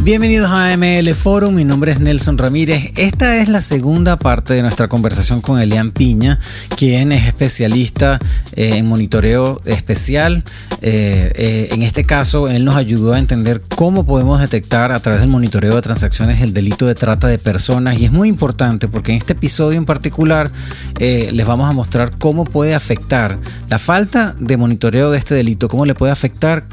Bienvenidos a AML Forum, mi nombre es Nelson Ramírez. Esta es la segunda parte de nuestra conversación con Elian Piña, quien es especialista en monitoreo especial. En este caso, él nos ayudó a entender cómo podemos detectar a través del monitoreo de transacciones el delito de trata de personas. Y es muy importante porque en este episodio en particular les vamos a mostrar cómo puede afectar la falta de monitoreo de este delito, cómo le puede afectar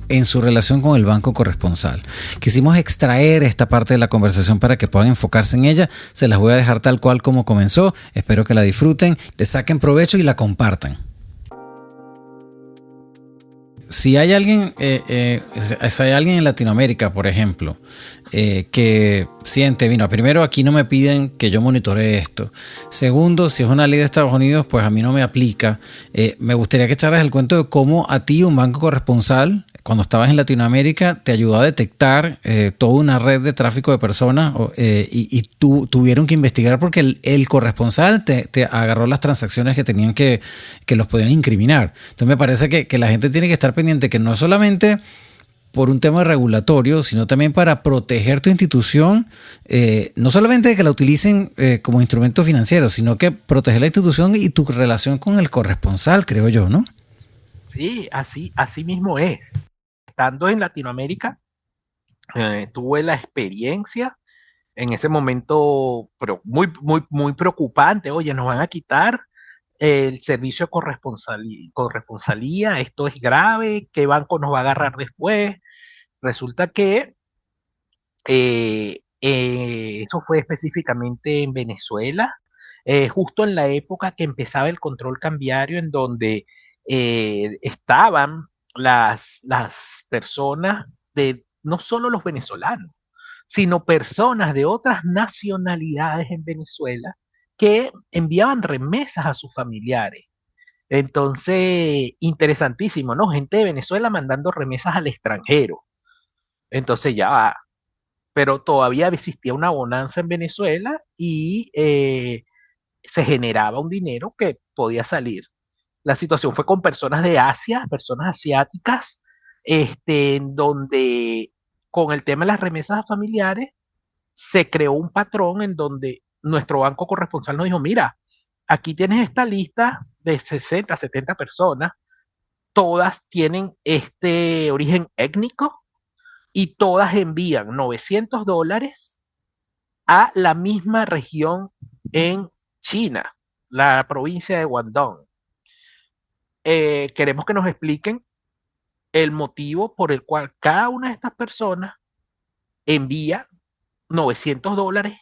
en su relación con el banco corresponsal. Quisimos extraer esta parte de la conversación para que puedan enfocarse en ella. Se las voy a dejar tal cual como comenzó. Espero que la disfruten, le saquen provecho y la compartan. Si hay alguien, si hay alguien en Latinoamérica, por ejemplo, que siente, mira, primero aquí no me piden que yo monitoree esto. Segundo, si es una ley de Estados Unidos, pues a mí no me aplica. Me gustaría que echaras el cuento de cómo a ti un banco corresponsal, cuando estabas en Latinoamérica, te ayudó a detectar toda una red de tráfico de personas y tuvieron que investigar porque el corresponsal te agarró las transacciones que tenían que los podían incriminar. Entonces me parece que la gente tiene que estar pendiente que no solamente por un tema regulatorio, sino también para proteger tu institución, no solamente de que la utilicen como instrumento financiero, sino que proteger la institución y tu relación con el corresponsal, creo yo, ¿no? Sí, así mismo es. Estando en Latinoamérica, tuve la experiencia en ese momento, pero muy preocupante. Oye, nos van a quitar el servicio de corresponsalía, esto es grave, ¿qué banco nos va a agarrar después? Resulta que eso fue específicamente en Venezuela, justo en la época que empezaba el control cambiario, en donde estaban las personas de no solo los venezolanos, sino personas de otras nacionalidades en Venezuela que enviaban remesas a sus familiares. Entonces, interesantísimo, ¿no? Gente de Venezuela mandando remesas al extranjero. Entonces ya va, pero todavía existía una bonanza en Venezuela y se generaba un dinero que podía salir. La situación fue con personas de Asia, personas asiáticas, en donde con el tema de las remesas familiares se creó un patrón en donde nuestro banco corresponsal nos dijo, mira, aquí tienes esta lista de 60, 70 personas, todas tienen este origen étnico y todas envían $900 a la misma región en China, la provincia de Guangdong. Queremos que nos expliquen el motivo por el cual cada una de estas personas envía $900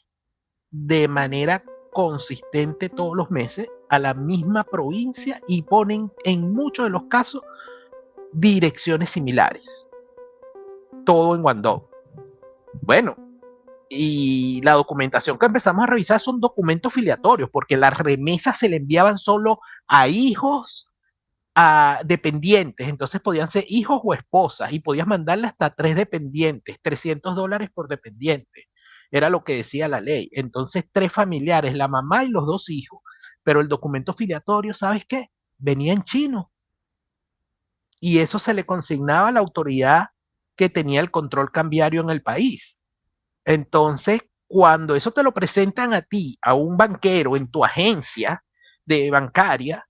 de manera consistente todos los meses a la misma provincia y ponen en muchos de los casos direcciones similares. Todo en Guangdong. Bueno, y la documentación que empezamos a revisar son documentos filiatorios, porque las remesas se le enviaban solo a hijos, a dependientes, entonces podían ser hijos o esposas, y podías mandarle hasta 3 dependientes, $300 por dependiente, era lo que decía la ley. Entonces 3 familiares, la mamá y los 2 hijos, pero el documento filiatorio, ¿sabes qué? Venía en chino, y eso se le consignaba a la autoridad que tenía el control cambiario en el país. Entonces, cuando eso te lo presentan a ti, a un banquero en tu agencia de bancaria,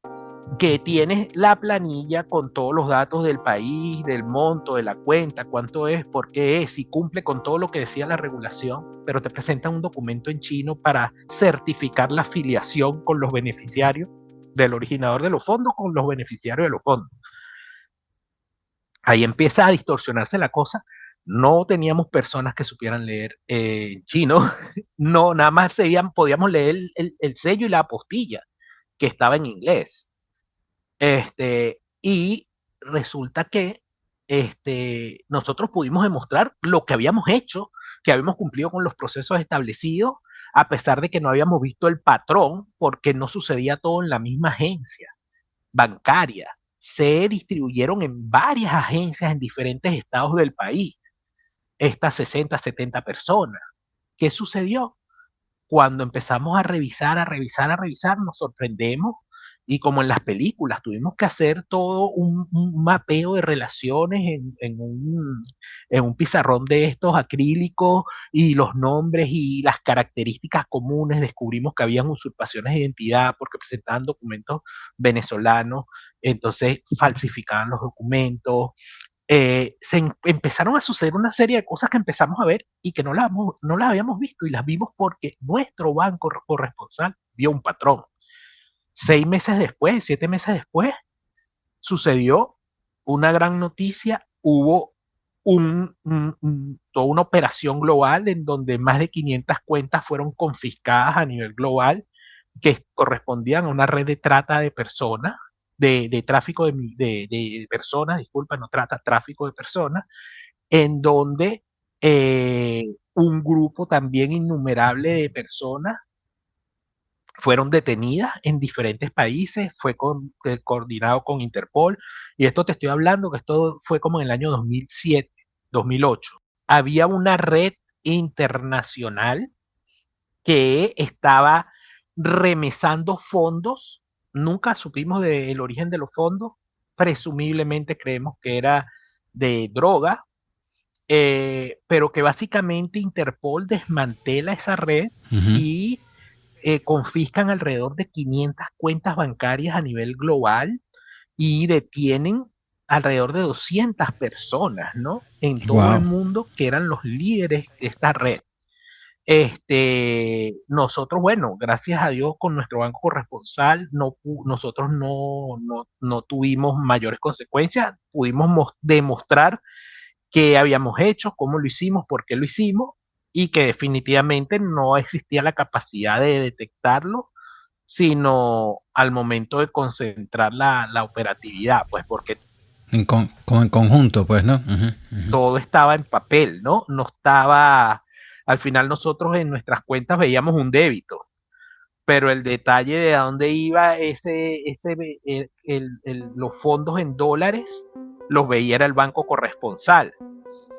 que tienes la planilla con todos los datos del país, del monto, de la cuenta, cuánto es, por qué es, si cumple con todo lo que decía la regulación, pero te presentan un documento en chino para certificar la afiliación con los beneficiarios del originador de los fondos con los beneficiarios de los fondos. Ahí empieza a distorsionarse la cosa. No teníamos personas que supieran leer chino, no, nada más podíamos leer el sello y la apostilla, que estaba en inglés. Y resulta que nosotros pudimos demostrar lo que habíamos hecho, que habíamos cumplido con los procesos establecidos, a pesar de que no habíamos visto el patrón, porque no sucedía todo en la misma agencia bancaria. Se distribuyeron en varias agencias en diferentes estados del país, estas 60, 70 personas. ¿Qué sucedió? Cuando empezamos a revisar, nos sorprendemos Y como en las películas, tuvimos que hacer todo un mapeo de relaciones en un pizarrón de estos acrílicos y los nombres y las características comunes. Descubrimos que habían usurpaciones de identidad porque presentaban documentos venezolanos, entonces falsificaban los documentos. Empezaron a suceder una serie de cosas que empezamos a ver y que no las habíamos visto y las vimos porque nuestro banco corresponsal vio un patrón. 6 meses después, 7 meses después, sucedió una gran noticia, hubo toda una operación global en donde más de 500 cuentas fueron confiscadas a nivel global que correspondían a una red de trata de personas, de tráfico de personas, disculpa, no trata, tráfico de personas, en donde un grupo también innumerable de personas fueron detenidas en diferentes países, fue coordinado con Interpol, y esto te estoy hablando que esto fue como en el año 2007, 2008. Había una red internacional que estaba remesando fondos, nunca supimos del origen de los fondos, presumiblemente creemos que era de droga, pero que básicamente Interpol desmantela esa red Ujú. y confiscan alrededor de 500 cuentas bancarias a nivel global y detienen alrededor de 200 personas, ¿no? En todo el Wow. mundo que eran los líderes de esta red. Nosotros, bueno, gracias a Dios con nuestro banco corresponsal, nosotros no tuvimos mayores consecuencias, pudimos demostrar qué habíamos hecho, cómo lo hicimos, por qué lo hicimos, y que definitivamente no existía la capacidad de detectarlo, sino al momento de concentrar la operatividad, pues porque Como en conjunto, pues, ¿no? Ujú, ujú. todo estaba en papel, ¿no? No estaba, al final nosotros en nuestras cuentas veíamos un débito, pero el detalle de a dónde iba los fondos en dólares los veía era el banco corresponsal,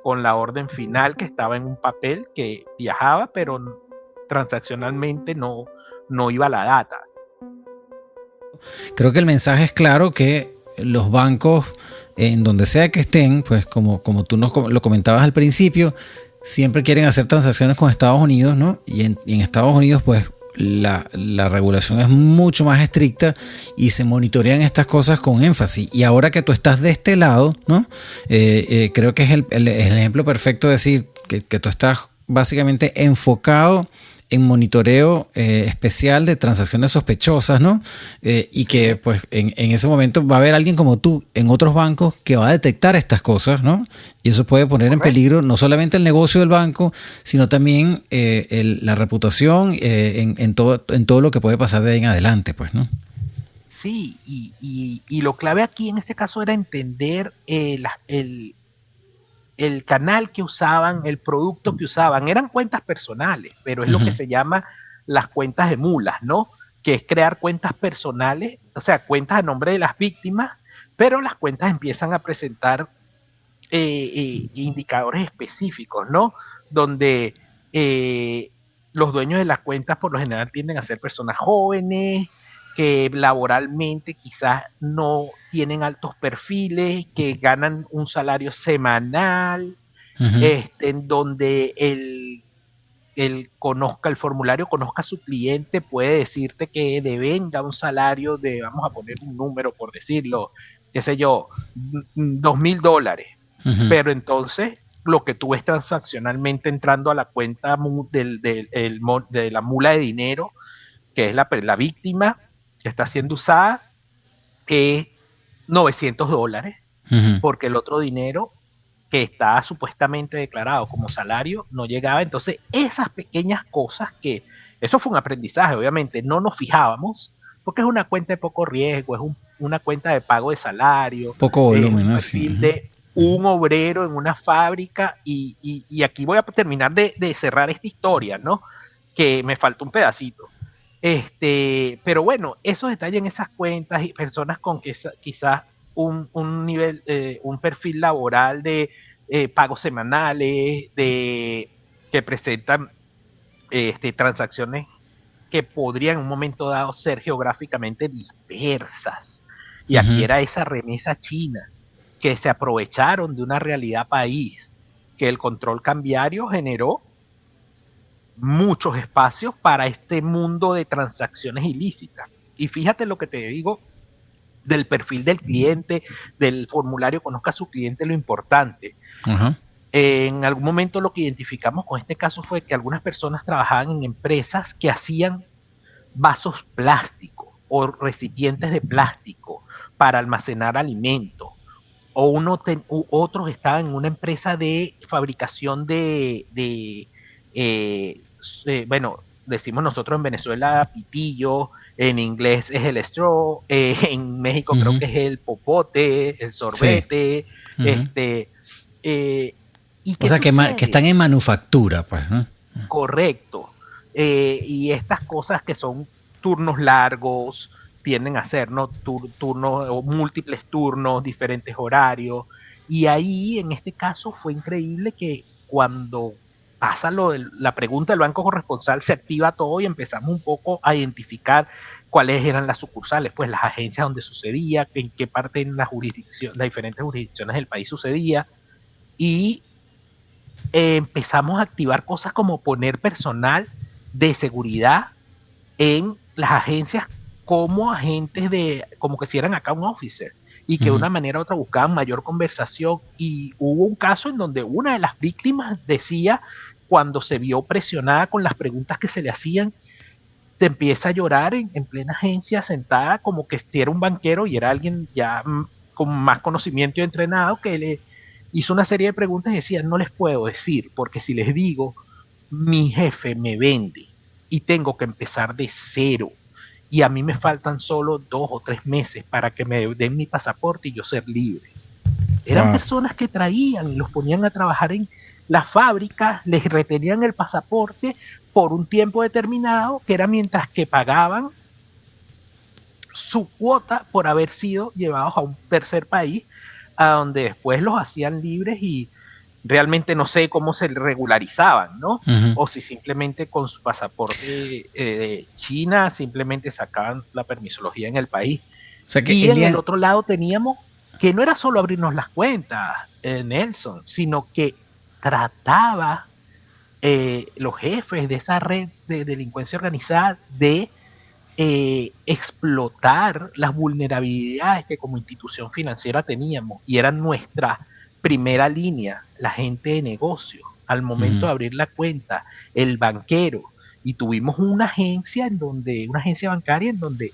con la orden final que estaba en un papel que viajaba, pero transaccionalmente no iba la data. Creo que el mensaje es claro que los bancos, en donde sea que estén, pues como tú lo comentabas al principio, siempre quieren hacer transacciones con Estados Unidos, ¿no? Y en Estados Unidos, pues la regulación es mucho más estricta y se monitorean estas cosas con énfasis. Y ahora que tú estás de este lado, ¿no? Creo que es el ejemplo perfecto de decir que tú estás básicamente enfocado en monitoreo especial de transacciones sospechosas, ¿no? Y que pues en ese momento va a haber alguien como tú en otros bancos que va a detectar estas cosas, ¿no? Y eso puede poner en Correcto. peligro no solamente el negocio del banco, sino también la reputación en todo lo que puede pasar de ahí en adelante, pues, ¿no? Sí, y lo clave aquí en este caso era entender el canal que usaban, el producto que usaban. Eran cuentas personales, pero es lo que Uh-huh. se llama las cuentas de mulas, ¿no? Que es crear cuentas personales, o sea, cuentas a nombre de las víctimas, pero las cuentas empiezan a presentar indicadores específicos, ¿no? Donde los dueños de las cuentas por lo general tienden a ser personas jóvenes, que laboralmente quizás no tienen altos perfiles, que ganan un salario semanal, Uh-huh. en donde el formulario conozca a su cliente, puede decirte que devenga un salario de, vamos a poner un número por decirlo, qué sé yo, $2,000, Uh-huh. pero entonces lo que tú ves transaccionalmente entrando a la cuenta de la mula de dinero, que es la víctima que está siendo usada, es $900, Uh-huh. porque el otro dinero que está supuestamente declarado como salario no llegaba. Entonces, esas pequeñas cosas eso fue un aprendizaje, obviamente, no nos fijábamos, porque es una cuenta de poco riesgo, es una cuenta de pago de salario, Poco es un volumen, ¿no? Sí. perfil Uh-huh. de un obrero en una fábrica, y aquí voy a terminar de cerrar esta historia, ¿no? Que me falta un pedacito. Pero bueno, esos detalles en esas cuentas y personas con quizás un nivel, un perfil laboral de pagos semanales, que presentan transacciones que podrían en un momento dado ser geográficamente dispersas. Y aquí era esa remesa china, que se aprovecharon de una realidad país, que el control cambiario generó muchos espacios para este mundo de transacciones ilícitas. Y fíjate lo que te digo del perfil del cliente, del formulario conozca a su cliente, lo importante. En algún momento lo que identificamos con este caso fue que algunas personas trabajaban en empresas que hacían vasos plásticos o recipientes de plástico para almacenar alimentos, o otros estaban en una empresa de fabricación bueno, decimos nosotros en Venezuela pitillo, en inglés es el straw, en México creo que es el popote, el sorbete, ¿y o sea, que están en manufactura, pues, ¿no? Correcto. Y estas cosas que son turnos largos, tienden a ser, ¿no? Turnos o múltiples turnos, diferentes horarios. Y ahí, en este caso, fue increíble que cuando pasa la pregunta del banco corresponsal, se activa todo y empezamos un poco a identificar cuáles eran las sucursales, pues las agencias donde sucedía, en qué parte en las diferentes jurisdicciones del país sucedía. Y empezamos a activar cosas como poner personal de seguridad en las agencias como agentes como que si eran acá un officer, y que de una manera u otra buscaban mayor conversación. Y hubo un caso en donde una de las víctimas decía, cuando se vio presionada con las preguntas que se le hacían, te empieza a llorar en plena agencia, sentada como que si era un banquero y era alguien ya con más conocimiento y entrenado, que le hizo una serie de preguntas y decía, no les puedo decir, porque si les digo, mi jefe me vende y tengo que empezar de cero, y a mí me faltan solo 2 o 3 meses para que me den mi pasaporte y yo ser libre. Eran personas que traían y los ponían a trabajar en las fábricas, les retenían el pasaporte por un tiempo determinado, que era mientras que pagaban su cuota por haber sido llevados a un tercer país, a donde después los hacían libres, y realmente no sé cómo se regularizaban, ¿no? O si simplemente con su pasaporte de China simplemente sacaban la permisología en el país. O sea que y en el otro lado teníamos que no era solo abrirnos las cuentas, Nelson, sino que trataba los jefes de esa red de delincuencia organizada de explotar las vulnerabilidades que como institución financiera teníamos, y era nuestra primera línea, la gente de negocio, al momento de abrir la cuenta, el banquero. Y tuvimos una agencia bancaria en donde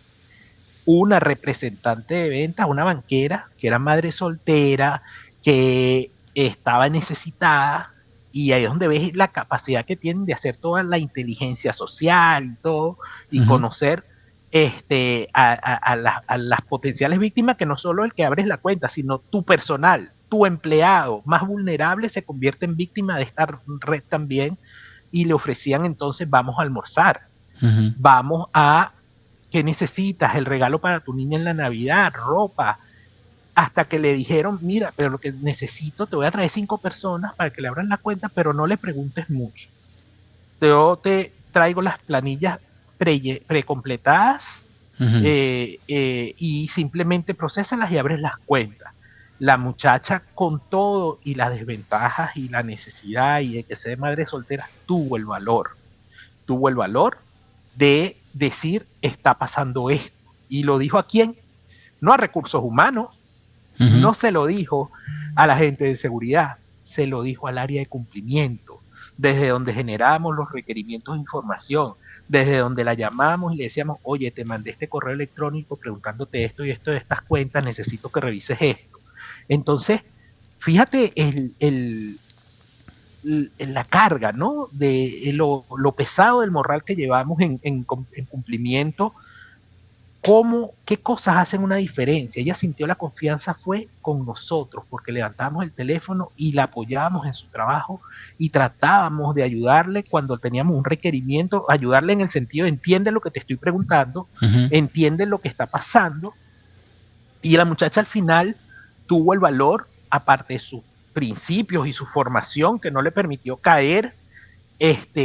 una representante de ventas, una banquera que era madre soltera, que estaba necesitada, y ahí es donde ves la capacidad que tienen de hacer toda la inteligencia social y todo, y conocer a las potenciales víctimas, que no solo el que abres la cuenta, sino tu personal, tu empleado más vulnerable se convierte en víctima de esta red también. Y le ofrecían entonces, vamos a almorzar, vamos a, ¿qué necesitas? El regalo para tu niña en la Navidad, ropa. Hasta que le dijeron, mira, pero lo que necesito, te voy a traer 5 personas para que le abran la cuenta, pero no le preguntes mucho. Yo te traigo las planillas precompletadas y simplemente procesalas y abres las cuentas. La muchacha, con todo y las desventajas y la necesidad y de que sea madre soltera, tuvo el valor de decir, está pasando esto. ¿Y lo dijo a quién? No a recursos humanos, no se lo dijo a la gente de seguridad, se lo dijo al área de cumplimiento, desde donde generamos los requerimientos de información, desde donde la llamamos y le decíamos, oye, te mandé este correo electrónico preguntándote esto y esto de estas cuentas, necesito que revises esto. Entonces, fíjate la carga, ¿no? De lo pesado del morral que llevamos en cumplimiento. ¿Qué cosas hacen una diferencia? Ella sintió la confianza, fue con nosotros, porque levantábamos el teléfono y la apoyábamos en su trabajo y tratábamos de ayudarle cuando teníamos un requerimiento, ayudarle en el sentido de entiende lo que te estoy preguntando, entiende lo que está pasando. Y la muchacha al final tuvo el valor, aparte de sus principios y su formación, que no le permitió caer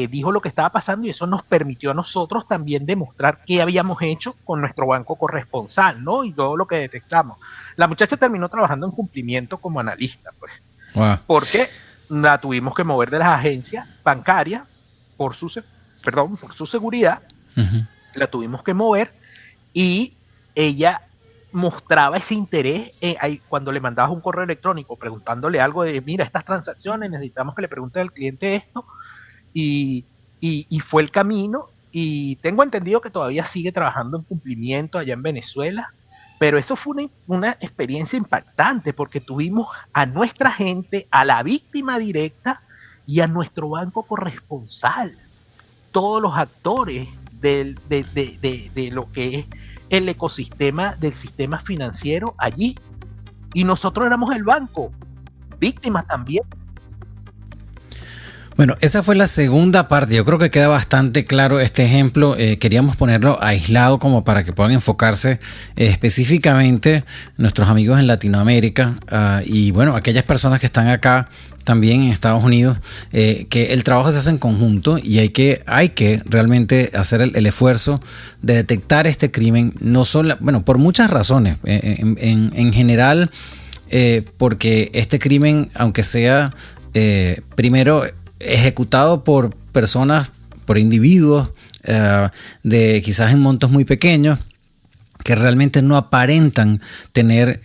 dijo lo que estaba pasando y eso nos permitió a nosotros también demostrar qué habíamos hecho con nuestro banco corresponsal, ¿no? Y todo lo que detectamos. La muchacha terminó trabajando en cumplimiento como analista, pues. Wow. Porque la tuvimos que mover de las agencias bancarias por su seguridad. Uh-huh. La tuvimos que mover y ella mostraba ese interés cuando le mandabas un correo electrónico preguntándole algo de, mira, estas transacciones, necesitamos que le pregunte al cliente esto. Y fue el camino, y tengo entendido que todavía sigue trabajando en cumplimiento allá en Venezuela, pero eso fue una experiencia impactante porque tuvimos a nuestra gente, a la víctima directa y a nuestro banco corresponsal, todos los actores de lo que es el ecosistema del sistema financiero allí, y nosotros éramos el banco, víctimas también. Bueno, esa fue la segunda parte. Yo creo que queda bastante claro este ejemplo. Queríamos ponerlo aislado como para que puedan enfocarse específicamente nuestros amigos en Latinoamérica y bueno, aquellas personas que están acá también en Estados Unidos, que el trabajo se hace en conjunto y hay que realmente hacer el esfuerzo de detectar este crimen, no solo, bueno, por muchas razones. En general, porque este crimen, aunque sea primero ejecutado por personas, por individuos de quizás en montos muy pequeños que realmente no aparentan tener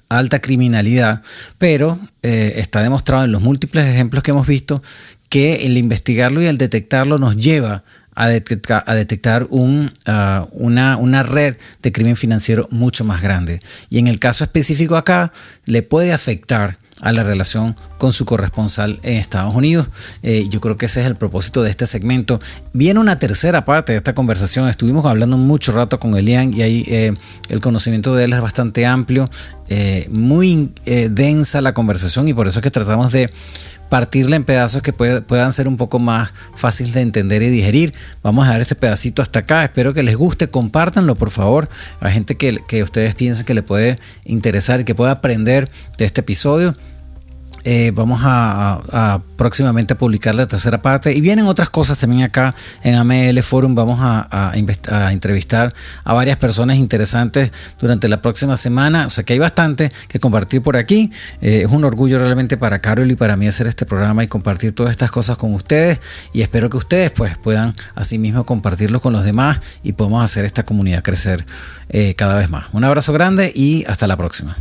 alta criminalidad, pero está demostrado en los múltiples ejemplos que hemos visto que el investigarlo y el detectarlo nos lleva a detectar una red de crimen financiero mucho más grande. Y en el caso específico acá, le puede afectar a la relación con su corresponsal en Estados Unidos. Yo creo que ese es el propósito de este segmento. Viene una tercera parte de esta conversación. Estuvimos hablando mucho rato con Elian y ahí el conocimiento de él es bastante amplio, muy densa la conversación, y por eso es que tratamos de partirla en pedazos que puedan ser un poco más fáciles de entender y digerir. Vamos a dar este pedacito hasta acá. Espero que les guste. Compártanlo, por favor, a gente que ustedes piensen que le puede interesar y que pueda aprender de este episodio. Vamos a próximamente publicar la tercera parte, y vienen otras cosas también acá en AML Forum. Vamos a entrevistar a varias personas interesantes durante la próxima semana, o sea que hay bastante que compartir por aquí. Es un orgullo realmente para Carol y para mí hacer este programa y compartir todas estas cosas con ustedes, y espero que ustedes pues puedan asimismo compartirlo con los demás y podamos hacer esta comunidad crecer cada vez más. Un abrazo grande y hasta la próxima.